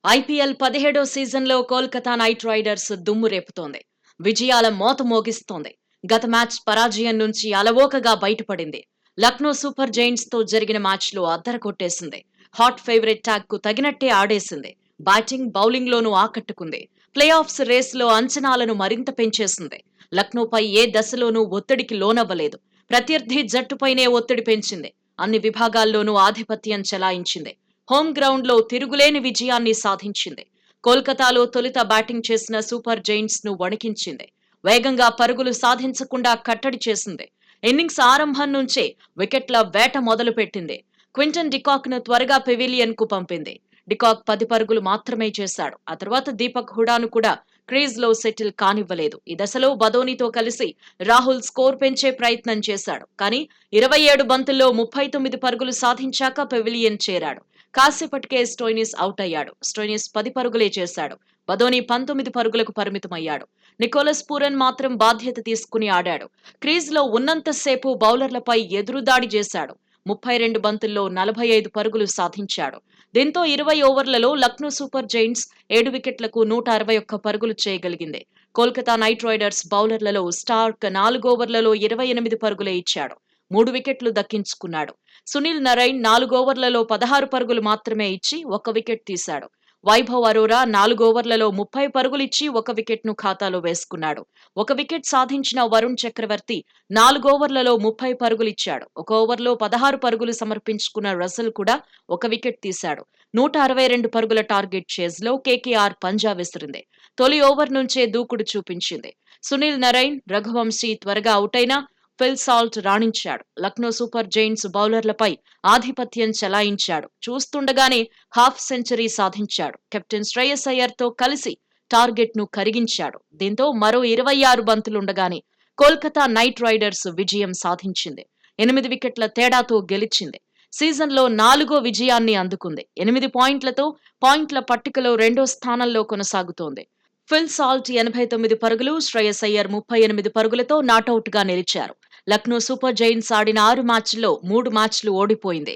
IPL 17వ సీజన్లో Kolkata night riders దుమ్ము రేపుతోంది. విజయాల మోత మోగిస్తోంది. గత మ్యాచ్ పరాజయం నుంచి అలవోకగా బయటపడింది. లక్నో సూపర్ జైంట్స్ తో జరిగిన మ్యాచ్లో అద్దర కొట్టేసింది. హాట్ ఫేవరెట్ ట్యాగ్ కు తగినట్టే ఆడేసింది. బ్యాటింగ్, బౌలింగ్ లోనూ ఆకట్టుకుంది. ప్లే ఆఫ్స్ రేసులో అంచనాలను మరింత పెంచేసింది. లక్నోపై ఏ దశలోనూ ఒత్తిడికి లోనవ్వలేదు. ప్రత్యర్థి జట్టుపైనే ఒత్తిడి పెంచింది. అన్ని విభాగాల్లోనూ ఆధిపత్యం చెలాయించింది. హోమ్ గ్రౌండ్ లో తిరుగులేని విజయాన్ని సాధించింది. కోల్కతాలో తొలుత బ్యాటింగ్ చేసిన సూపర్ జైంట్స్ ను వణికించింది. వేగంగా పరుగులు సాధించకుండా కట్టడి చేసింది. ఇన్నింగ్స్ ఆరంభం నుంచే వికెట్ల వేట మొదలుపెట్టింది. క్వింటన్ డికాక్ ను త్వరగా పెవిలియన్ కు పంపింది. డికాక్ 10 పరుగులు మాత్రమే చేశాడు. ఆ తర్వాత దీపక్ హుడాను కూడా క్రీజ్ లో సెటిల్ కానివ్వలేదు. ఈ దశలో బదోనితో కలిసి రాహుల్ స్కోర్ పెంచే ప్రయత్నం చేశాడు. కానీ 27 బంతుల్లో 39 పరుగులు సాధించాక పెవిలియన్ చేరాడు. కాసేపటికే స్టోయినిస్ అవుట్ అయ్యాడు. స్టోయినిస్ 10 పరుగులే చేశాడు. బదోని 19 పరుగులకు పరిమితమయ్యాడు. నికోలస్ పూరన్ మాత్రం బాధ్యత తీసుకుని ఆడాడు. క్రీజ్ లో ఉన్నంతసేపు బౌలర్లపై ఎదురుదాడి చేశాడు. 32 బంతుల్లో 45 పరుగులు సాధించాడు. దీంతో 20 ఓవర్లలో లక్నో సూపర్ జైంట్స్ 7 వికెట్లకు 161 పరుగులు చేయగలిగింది. కోల్కతా నైట్ రైడర్స్ బౌలర్లలో స్టార్క్ 4 ఓవర్లలో 28 పరుగులే ఇచ్చాడు. 3 వికెట్లు దక్కించుకున్నాడు. సునీల్ నరైన్ 4 ఓవర్లలో 16 పరుగులు మాత్రమే ఇచ్చి 1 వికెట్ తీశాడు. వైభవ్ అరోరా 4 ఓవర్లలో 30 పరుగులిచ్చి 1 వికెట్ ను ఖాతాలో వేసుకున్నాడు. 1 వికెట్ సాధించిన వరుణ్ చక్రవర్తి 4 ఓవర్లలో 30 పరుగులిచ్చాడు. 1 ఓవర్లో 16 పరుగులు సమర్పించుకున్న రసెల్ కూడా 1 వికెట్ తీశాడు. 162 పరుగుల టార్గెట్ చేజ్ లో కేకేఆర్ పంజా విసిరింది. తొలి ఓవర్ నుంచే దూకుడు చూపించింది. సునీల్ నరైన్, రఘువంశీ త్వరగా అవుటైనా ఫిల్ సాల్ట్ రాణించాడు. లక్నో సూపర్ జైంట్స్ బౌలర్లపై ఆధిపత్యం చెలాయించాడు. చూస్తుండగానే హాఫ్ సెంచరీ సాధించాడు. కెప్టెన్ శ్రేయస్ అయ్యర్ తో కలిసి టార్గెట్ ను కరిగించాడు. దీంతో మరో 26 బంతులుండగానే కోల్కతా నైట్ రైడర్స్ విజయం సాధించింది. 8 వికెట్ల తేడాతో గెలిచింది. సీజన్లో 4వ విజయాన్ని అందుకుంది. 8 పాయింట్లతో పాయింట్ల పట్టికలో 2వ స్థానంలో కొనసాగుతోంది. ఫిల్ సాల్ట్ 89 పరుగులు, శ్రేయస్ అయ్యర్ 38 పరుగులతో నాటౌట్ గా నిలిచారు. లక్నో సూపర్ జైంట్స్ ఆడిన 6 మ్యాచ్ల్లో 3 మ్యాచ్లు ఓడిపోయింది.